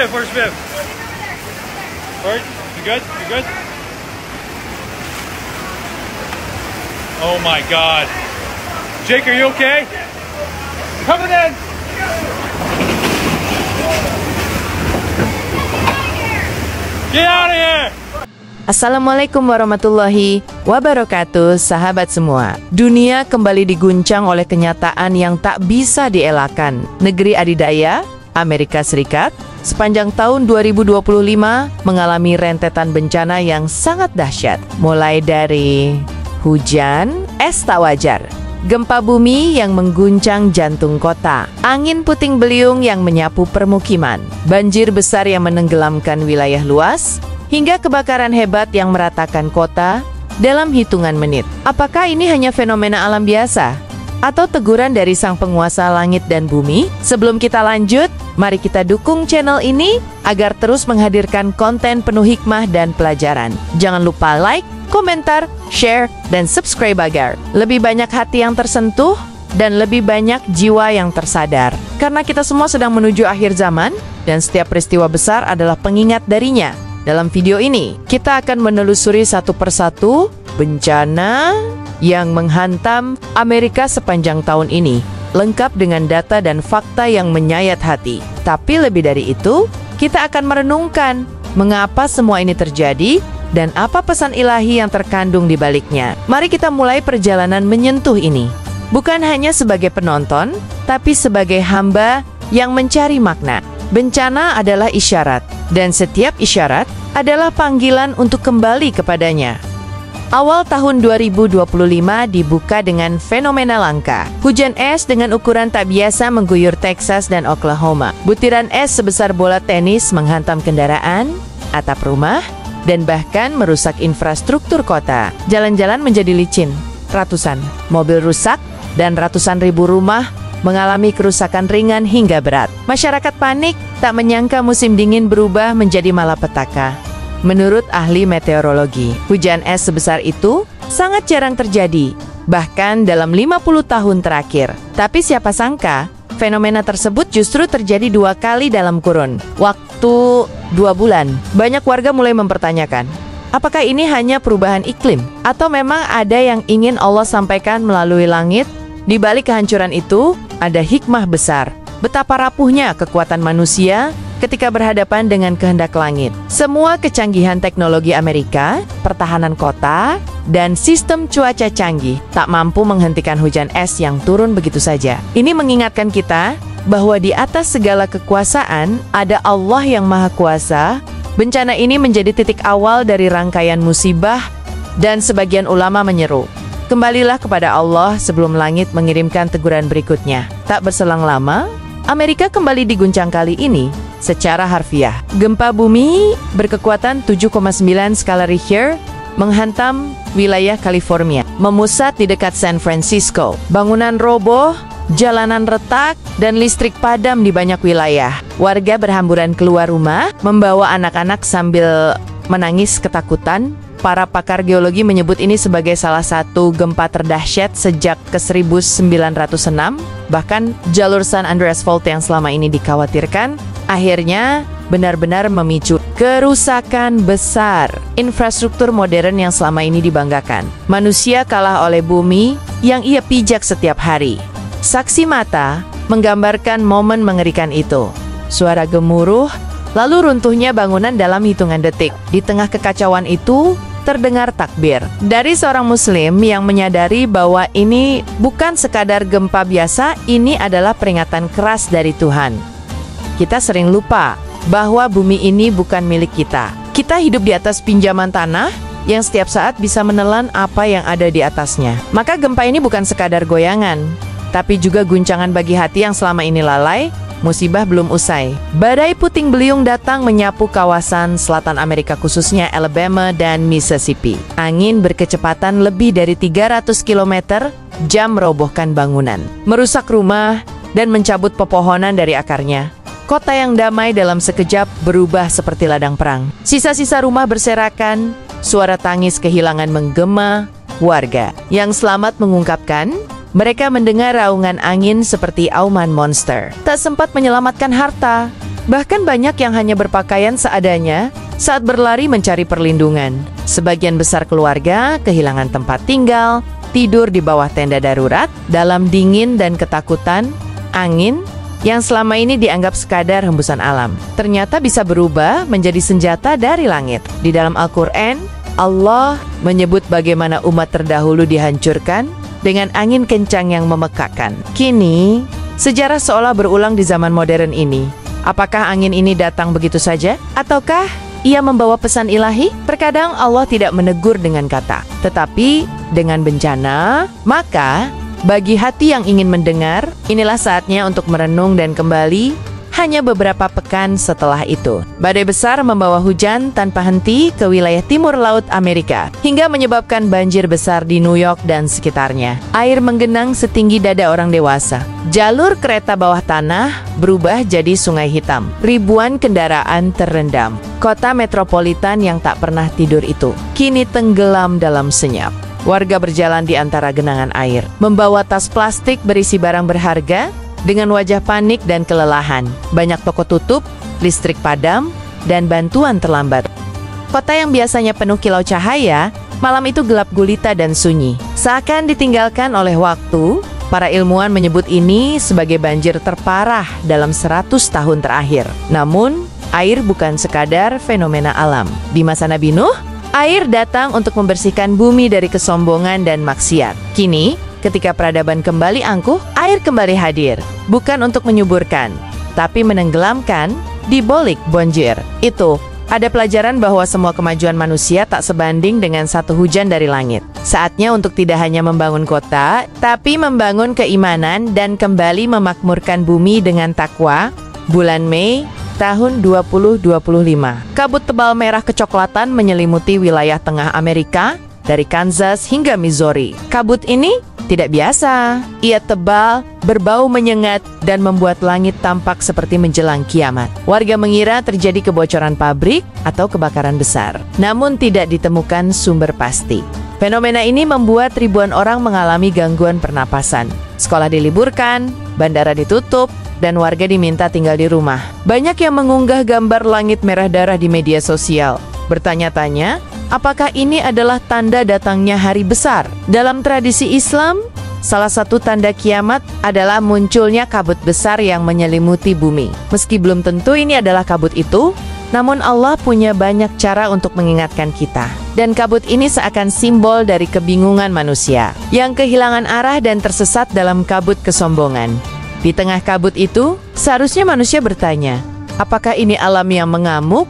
fifth? Where's fifth? Alright, you good? You good? Oh my God. Jake, are you okay? Coming in! Get out of here! Assalamualaikum warahmatullahi wabarakatuh, sahabat semua. Dunia kembali diguncang oleh kenyataan yang tak bisa dielakkan. Negeri adidaya, Amerika Serikat, sepanjang tahun 2025 mengalami rentetan bencana yang sangat dahsyat. Mulai dari hujan, es tak wajar, gempa bumi yang mengguncang jantung kota, angin puting beliung yang menyapu permukiman, banjir besar yang menenggelamkan wilayah luas, hingga kebakaran hebat yang meratakan kota dalam hitungan menit. Apakah ini hanya fenomena alam biasa? Atau teguran dari sang penguasa langit dan bumi? Sebelum kita lanjut, mari kita dukung channel ini agar terus menghadirkan konten penuh hikmah dan pelajaran. Jangan lupa like, komentar, share, dan subscribe agar lebih banyak hati yang tersentuh dan lebih banyak jiwa yang tersadar. Karena kita semua sedang menuju akhir zaman dan setiap peristiwa besar adalah pengingat darinya. Dalam video ini, kita akan menelusuri satu persatu bencana yang menghantam Amerika sepanjang tahun ini, lengkap dengan data dan fakta yang menyayat hati. Tapi lebih dari itu, kita akan merenungkan mengapa semua ini terjadi dan apa pesan ilahi yang terkandung di baliknya. Mari kita mulai perjalanan menyentuh ini. Bukan hanya sebagai penonton, tapi sebagai hamba yang mencari makna. Bencana adalah isyarat, dan setiap isyarat adalah panggilan untuk kembali kepadanya. Awal tahun 2025 dibuka dengan fenomena langka. Hujan es dengan ukuran tak biasa mengguyur Texas dan Oklahoma. Butiran es sebesar bola tenis menghantam kendaraan, atap rumah, dan bahkan merusak infrastruktur kota. Jalan-jalan menjadi licin, ratusan mobil rusak, dan ratusan ribu rumah mengalami kerusakan ringan hingga berat. Masyarakat panik, tak menyangka musim dingin berubah menjadi malapetaka. Menurut ahli meteorologi, hujan es sebesar itu sangat jarang terjadi, bahkan dalam 50 tahun terakhir. Tapi siapa sangka, fenomena tersebut justru terjadi 2 kali dalam kurun waktu 2 bulan. Banyak warga mulai mempertanyakan, apakah ini hanya perubahan iklim? Atau memang ada yang ingin Allah sampaikan melalui langit? Di balik kehancuran itu, ada hikmah besar. Betapa rapuhnya kekuatan manusia ketika berhadapan dengan kehendak langit. Semua kecanggihan teknologi Amerika, pertahanan kota, dan sistem cuaca canggih tak mampu menghentikan hujan es yang turun begitu saja. Ini mengingatkan kita bahwa di atas segala kekuasaan ada Allah yang Maha Kuasa. Bencana ini menjadi titik awal dari rangkaian musibah, dan sebagian ulama menyeru, kembalilah kepada Allah sebelum langit mengirimkan teguran berikutnya. Tak berselang lama, Amerika kembali diguncang kali ini secara harfiah. Gempa bumi berkekuatan 7,9 skala Richter menghantam wilayah California, memusat di dekat San Francisco. Bangunan roboh, jalanan retak, dan listrik padam di banyak wilayah. Warga berhamburan keluar rumah, membawa anak-anak sambil menangis ketakutan. Para pakar geologi menyebut ini sebagai salah satu gempa terdahsyat sejak ke 1906. Bahkan jalur San Andreas Fault yang selama ini dikhawatirkan akhirnya benar-benar memicu kerusakan besar. Infrastruktur modern yang selama ini dibanggakan, manusia kalah oleh bumi yang ia pijak setiap hari. Saksi mata menggambarkan momen mengerikan itu. Suara gemuruh, lalu runtuhnya bangunan dalam hitungan detik. Di tengah kekacauan itu, terdengar takbir dari seorang muslim yang menyadari bahwa ini bukan sekadar gempa biasa, ini adalah peringatan keras dari Tuhan. Kita sering lupa bahwa bumi ini bukan milik kita. Kita hidup di atas pinjaman tanah yang setiap saat bisa menelan apa yang ada di atasnya. Maka gempa ini bukan sekadar goyangan, tapi juga guncangan bagi hati yang selama ini lalai. Musibah belum usai. Badai puting beliung datang menyapu kawasan selatan Amerika, khususnya Alabama dan Mississippi. Angin berkecepatan lebih dari 300 km/jam merobohkan bangunan, merusak rumah, dan mencabut pepohonan dari akarnya. Kota yang damai dalam sekejap berubah seperti ladang perang. Sisa-sisa rumah berserakan, suara tangis kehilangan menggema. Warga yang selamat mengungkapkan, mereka mendengar raungan angin seperti auman monster. Tak sempat menyelamatkan harta, Bahkan banyak yang hanya berpakaian seadanya saat berlari mencari perlindungan. Sebagian besar keluarga kehilangan tempat tinggal, tidur di bawah tenda darurat, dalam dingin dan ketakutan. Angin yang selama ini dianggap sekadar hembusan alam, ternyata bisa berubah menjadi senjata dari langit. Di dalam Al-Quran, Allah menyebut bagaimana umat terdahulu dihancurkan dengan angin kencang yang memekakkan. Kini, sejarah seolah berulang di zaman modern ini. Apakah angin ini datang begitu saja? Ataukah ia membawa pesan ilahi? Terkadang Allah tidak menegur dengan kata, tetapi dengan bencana. Maka, bagi hati yang ingin mendengar, inilah saatnya untuk merenung dan kembali. Hanya beberapa pekan setelah itu, badai besar membawa hujan tanpa henti ke wilayah timur laut Amerika, hingga menyebabkan banjir besar di New York dan sekitarnya. Air menggenang setinggi dada orang dewasa. Jalur kereta bawah tanah berubah jadi sungai hitam. Ribuan kendaraan terendam. Kota metropolitan yang tak pernah tidur itu kini tenggelam dalam senyap. Warga berjalan di antara genangan air, membawa tas plastik berisi barang berharga. Dengan wajah panik dan kelelahan, banyak toko tutup, listrik padam, dan bantuan terlambat. Kota yang biasanya penuh kilau cahaya, malam itu gelap gulita dan sunyi. Seakan ditinggalkan oleh waktu, para ilmuwan menyebut ini sebagai banjir terparah dalam 100 tahun terakhir. Namun, air bukan sekadar fenomena alam. Di masa Nabi Nuh, air datang untuk membersihkan bumi dari kesombongan dan maksiat. Kini, ketika peradaban kembali angkuh, air kembali hadir, bukan untuk menyuburkan, tapi menenggelamkan di balik banjir. Itu, ada pelajaran bahwa semua kemajuan manusia tak sebanding dengan satu hujan dari langit. Saatnya untuk tidak hanya membangun kota, tapi membangun keimanan dan kembali memakmurkan bumi dengan takwa. Bulan Mei tahun 2025, kabut tebal merah kecoklatan menyelimuti wilayah tengah Amerika, dari Kansas hingga Missouri. Kabut ini tidak biasa. Ia tebal, berbau menyengat, dan membuat langit tampak seperti menjelang kiamat. Warga mengira terjadi kebocoran pabrik atau kebakaran besar, namun tidak ditemukan sumber pasti. Fenomena ini membuat ribuan orang mengalami gangguan pernapasan. Sekolah diliburkan, bandara ditutup, dan warga diminta tinggal di rumah. Banyak yang mengunggah gambar langit merah darah di media sosial, bertanya-tanya, apakah ini adalah tanda datangnya hari besar? Dalam tradisi Islam, salah satu tanda kiamat adalah munculnya kabut besar yang menyelimuti bumi. Meski belum tentu ini adalah kabut itu, namun Allah punya banyak cara untuk mengingatkan kita. Dan kabut ini seakan simbol dari kebingungan manusia, yang kehilangan arah dan tersesat dalam kabut kesombongan. Di tengah kabut itu, seharusnya manusia bertanya, apakah ini alam yang mengamuk?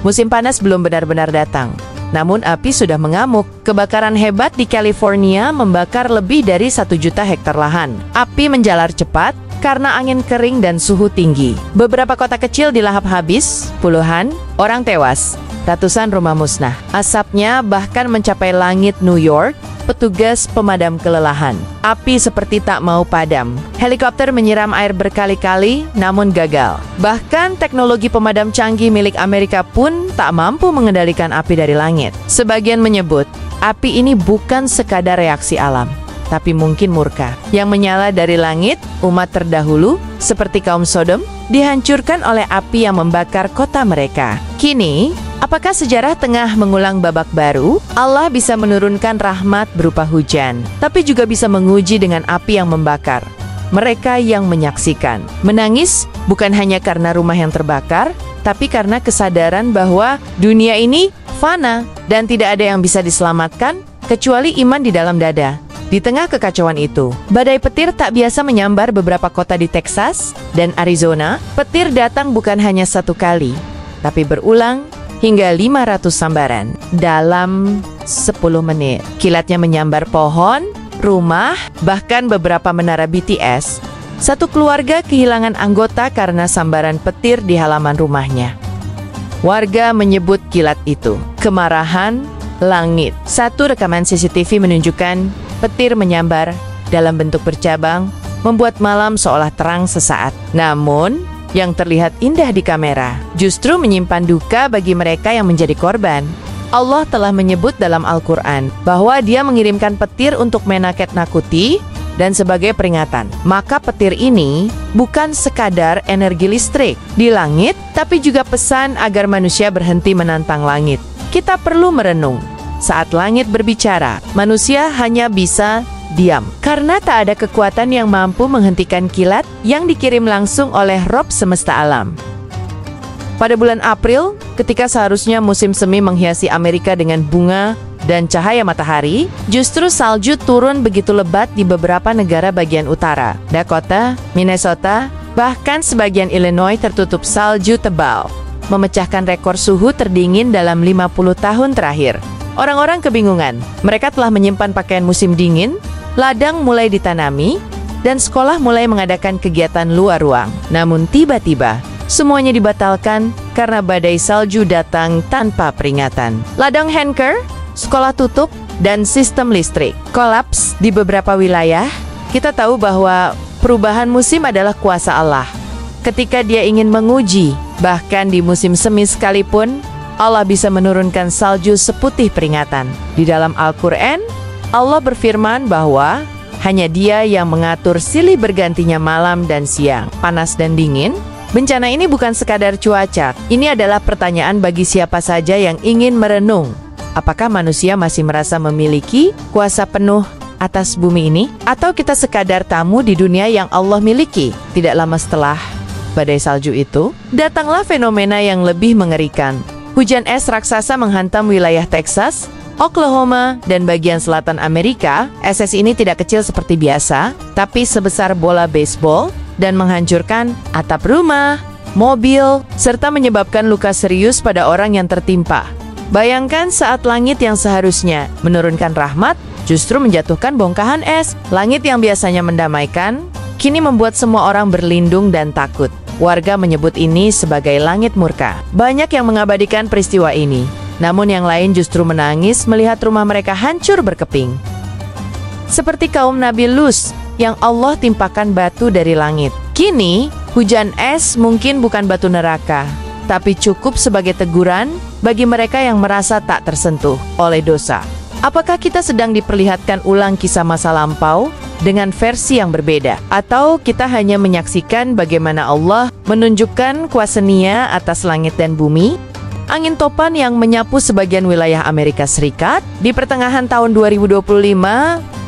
Musim panas belum benar-benar datang, namun api sudah mengamuk. Kebakaran hebat di California membakar lebih dari 1 juta hektar lahan. Api menjalar cepat karena angin kering dan suhu tinggi. Beberapa kota kecil dilahap habis, puluhan orang tewas, ratusan rumah musnah. Asapnya bahkan mencapai langit New York. Petugas pemadam kelelahan. Api seperti tak mau padam. Helikopter menyiram air berkali-kali, namun gagal. Bahkan teknologi pemadam canggih milik Amerika pun tak mampu mengendalikan api dari langit. Sebagian menyebut, api ini bukan sekadar reaksi alam, tapi mungkin murka yang menyala dari langit. Umat terdahulu, seperti kaum Sodom, dihancurkan oleh api yang membakar kota mereka. Kini, apakah sejarah tengah mengulang babak baru? Allah bisa menurunkan rahmat berupa hujan, tapi juga bisa menguji dengan api yang membakar. Mereka yang menyaksikan menangis bukan hanya karena rumah yang terbakar, tapi karena kesadaran bahwa dunia ini fana dan tidak ada yang bisa diselamatkan kecuali iman di dalam dada. Di tengah kekacauan itu, badai petir tak biasa menyambar beberapa kota di Texas dan Arizona. Petir datang bukan hanya satu kali, tapi berulang hingga 500 sambaran dalam 10 menit. Kilatnya menyambar pohon, rumah, bahkan beberapa menara BTS. Satu keluarga kehilangan anggota karena sambaran petir di halaman rumahnya. Warga menyebut kilat itu kemarahan langit. Satu rekaman CCTV menunjukkan petir menyambar dalam bentuk bercabang, membuat malam seolah terang sesaat. Namun, yang terlihat indah di kamera justru menyimpan duka bagi mereka yang menjadi korban. Allah telah menyebut dalam Al-Quran bahwa Dia mengirimkan petir untuk menakut-nakuti dan sebagai peringatan. Maka petir ini bukan sekadar energi listrik di langit, tapi juga pesan agar manusia berhenti menantang langit. Kita perlu merenung. Saat langit berbicara, manusia hanya bisa diam. Karena tak ada kekuatan yang mampu menghentikan kilat yang dikirim langsung oleh Rob semesta alam. Pada bulan April, ketika seharusnya musim semi menghiasi Amerika dengan bunga dan cahaya matahari, justru salju turun begitu lebat di beberapa negara bagian utara. Dakota, Minnesota, bahkan sebagian Illinois tertutup salju tebal, memecahkan rekor suhu terdingin dalam 50 tahun terakhir. Orang-orang kebingungan. Mereka telah menyimpan pakaian musim dingin, ladang mulai ditanami, dan sekolah mulai mengadakan kegiatan luar ruang. Namun tiba-tiba, semuanya dibatalkan karena badai salju datang tanpa peringatan. Ladang Henker, sekolah tutup, dan sistem listrik kolaps di beberapa wilayah. Kita tahu bahwa perubahan musim adalah kuasa Allah. Ketika Dia ingin menguji, bahkan di musim semi sekalipun, Allah bisa menurunkan salju seputih peringatan. Di dalam Al-Quran, Allah berfirman bahwa hanya Dia yang mengatur silih bergantinya malam dan siang, panas dan dingin. Bencana ini bukan sekadar cuaca. Ini adalah pertanyaan bagi siapa saja yang ingin merenung. Apakah manusia masih merasa memiliki kuasa penuh atas bumi ini? Atau kita sekadar tamu di dunia yang Allah miliki? Tidak lama setelah badai salju itu, datanglah fenomena yang lebih mengerikan. Hujan es raksasa menghantam wilayah Texas, Oklahoma, dan bagian selatan Amerika. Es ini tidak kecil seperti biasa, tapi sebesar bola baseball, dan menghancurkan atap rumah, mobil, serta menyebabkan luka serius pada orang yang tertimpa. Bayangkan saat langit yang seharusnya menurunkan rahmat, justru menjatuhkan bongkahan es. Langit yang biasanya mendamaikan, kini membuat semua orang berlindung dan takut. Warga menyebut ini sebagai langit murka. Banyak yang mengabadikan peristiwa ini, namun yang lain justru menangis melihat rumah mereka hancur berkeping. Seperti kaum Nabi Lut yang Allah timpakan batu dari langit. Kini, hujan es mungkin bukan batu neraka, tapi cukup sebagai teguran bagi mereka yang merasa tak tersentuh oleh dosa. Apakah kita sedang diperlihatkan ulang kisah masa lampau dengan versi yang berbeda? Atau kita hanya menyaksikan bagaimana Allah menunjukkan kuasa-Nia atas langit dan bumi? Angin topan yang menyapu sebagian wilayah Amerika Serikat di pertengahan tahun 2025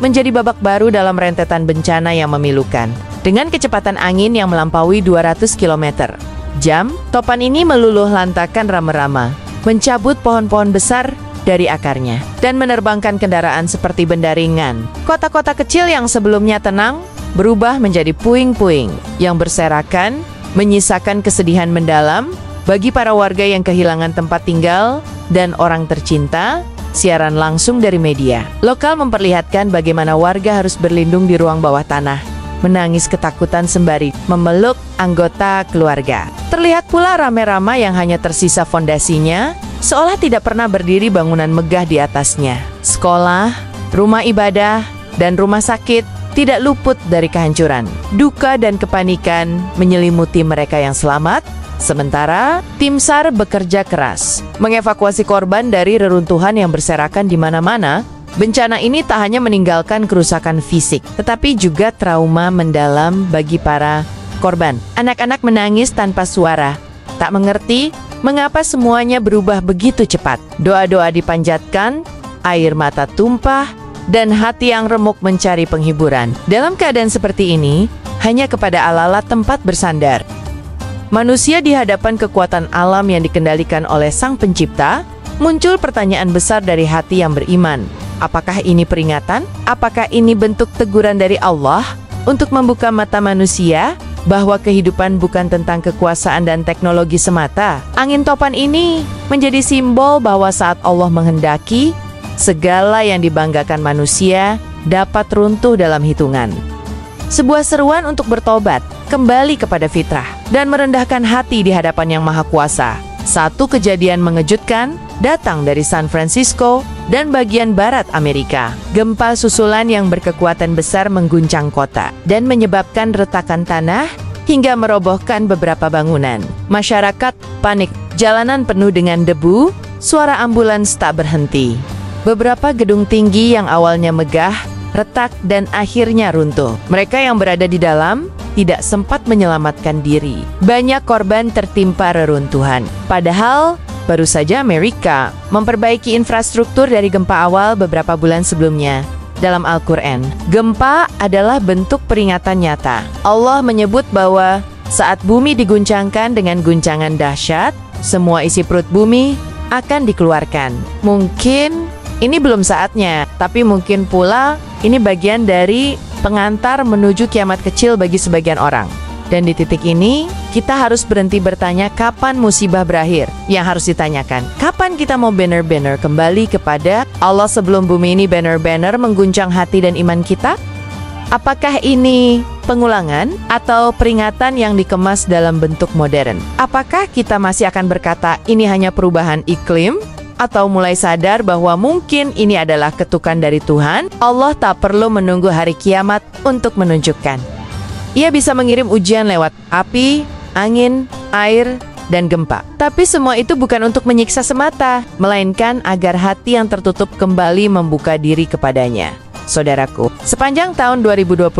menjadi babak baru dalam rentetan bencana yang memilukan. Dengan kecepatan angin yang melampaui 200 km/jam, topan ini meluluh lantakan rama-rama, mencabut pohon-pohon besar dari akarnya, dan menerbangkan kendaraan seperti benda ringan. Kota-kota kecil yang sebelumnya tenang berubah menjadi puing-puing yang berserakan, menyisakan kesedihan mendalam bagi para warga yang kehilangan tempat tinggal dan orang tercinta. Siaran langsung dari media lokal memperlihatkan bagaimana warga harus berlindung di ruang bawah tanah, menangis ketakutan sembari memeluk anggota keluarga. Terlihat pula rame-rama yang hanya tersisa fondasinya, seolah tidak pernah berdiri bangunan megah di atasnya. Sekolah, rumah ibadah, dan rumah sakit tidak luput dari kehancuran. Duka dan kepanikan menyelimuti mereka yang selamat. Sementara, tim SAR bekerja keras mengevakuasi korban dari reruntuhan yang berserakan di mana-mana. Bencana ini tak hanya meninggalkan kerusakan fisik, tetapi juga trauma mendalam bagi para korban. Anak-anak menangis tanpa suara, tak mengerti mengapa semuanya berubah begitu cepat. Doa-doa dipanjatkan, air mata tumpah, dan hati yang remuk mencari penghiburan. Dalam keadaan seperti ini, hanya kepada Allah tempat bersandar. Manusia di hadapan kekuatan alam yang dikendalikan oleh Sang Pencipta, muncul pertanyaan besar dari hati yang beriman. Apakah ini peringatan? Apakah ini bentuk teguran dari Allah untuk membuka mata manusia bahwa kehidupan bukan tentang kekuasaan dan teknologi semata? Angin topan ini menjadi simbol bahwa saat Allah menghendaki, segala yang dibanggakan manusia dapat runtuh dalam hitungan. Sebuah seruan untuk bertobat, kembali kepada fitrah, dan merendahkan hati di hadapan Yang Maha Kuasa. Satu kejadian mengejutkan datang dari San Francisco dan bagian barat Amerika. Gempa susulan yang berkekuatan besar mengguncang kota dan menyebabkan retakan tanah hingga merobohkan beberapa bangunan. Masyarakat panik, jalanan penuh dengan debu, suara ambulans tak berhenti. Beberapa gedung tinggi yang awalnya megah retak, dan akhirnya runtuh. Mereka yang berada di dalam tidak sempat menyelamatkan diri. Banyak korban tertimpa reruntuhan. Padahal baru saja Amerika memperbaiki infrastruktur dari gempa awal beberapa bulan sebelumnya. Dalam Al-Quran, gempa adalah bentuk peringatan nyata. Allah menyebut bahwa saat bumi diguncangkan dengan guncangan dahsyat, semua isi perut bumi akan dikeluarkan. Mungkin ini belum saatnya, tapi mungkin pula ini bagian dari pengantar menuju kiamat kecil bagi sebagian orang. Dan di titik ini, kita harus berhenti bertanya kapan musibah berakhir. Yang harus ditanyakan, kapan kita mau benar-benar kembali kepada Allah sebelum bumi ini benar-benar mengguncang hati dan iman kita? Apakah ini pengulangan atau peringatan yang dikemas dalam bentuk modern? Apakah kita masih akan berkata ini hanya perubahan iklim? Atau mulai sadar bahwa mungkin ini adalah ketukan dari Tuhan? Allah tak perlu menunggu hari kiamat untuk menunjukkan. Ia bisa mengirim ujian lewat api, angin, air, dan gempa. Tapi semua itu bukan untuk menyiksa semata, melainkan agar hati yang tertutup kembali membuka diri kepadanya. Saudaraku, sepanjang tahun 2025,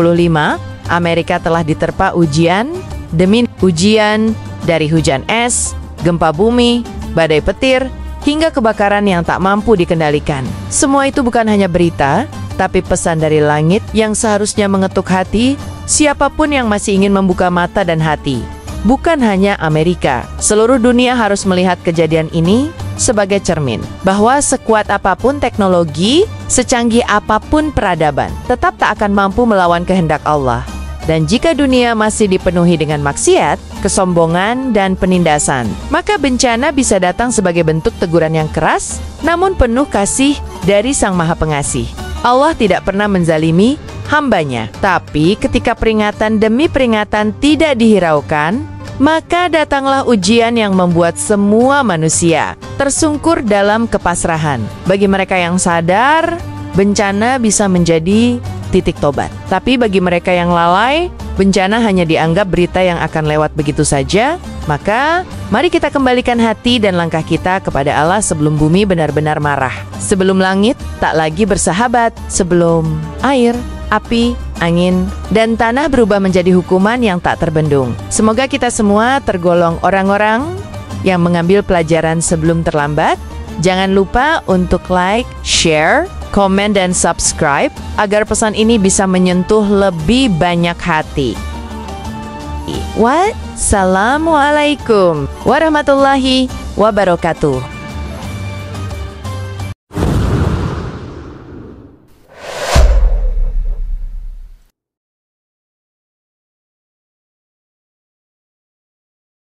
Amerika telah diterpa ujian demi ujian, dari hujan es, gempa bumi, badai petir, hingga kebakaran yang tak mampu dikendalikan. Semua itu bukan hanya berita, tapi pesan dari langit yang seharusnya mengetuk hati siapapun yang masih ingin membuka mata dan hati. Bukan hanya Amerika, seluruh dunia harus melihat kejadian ini sebagai cermin bahwa sekuat apapun teknologi, secanggih apapun peradaban, tetap tak akan mampu melawan kehendak Allah. Dan jika dunia masih dipenuhi dengan maksiat, kesombongan, dan penindasan, maka bencana bisa datang sebagai bentuk teguran yang keras, namun penuh kasih dari Sang Maha Pengasih. Allah tidak pernah menzalimi hambanya. Tapi ketika peringatan demi peringatan tidak dihiraukan, maka datanglah ujian yang membuat semua manusia tersungkur dalam kepasrahan. Bagi mereka yang sadar, bencana bisa menjadi titik tobat. Tapi bagi mereka yang lalai, bencana hanya dianggap berita yang akan lewat begitu saja. Maka, mari kita kembalikan hati dan langkah kita kepada Allah sebelum bumi benar-benar marah. Sebelum langit tak lagi bersahabat, sebelum air, api, angin, dan tanah berubah menjadi hukuman yang tak terbendung. Semoga kita semua tergolong orang-orang yang mengambil pelajaran sebelum terlambat. Jangan lupa untuk like, share, komen, dan subscribe agar pesan ini bisa menyentuh lebih banyak hati. Wassalamualaikum warahmatullahi wabarakatuh.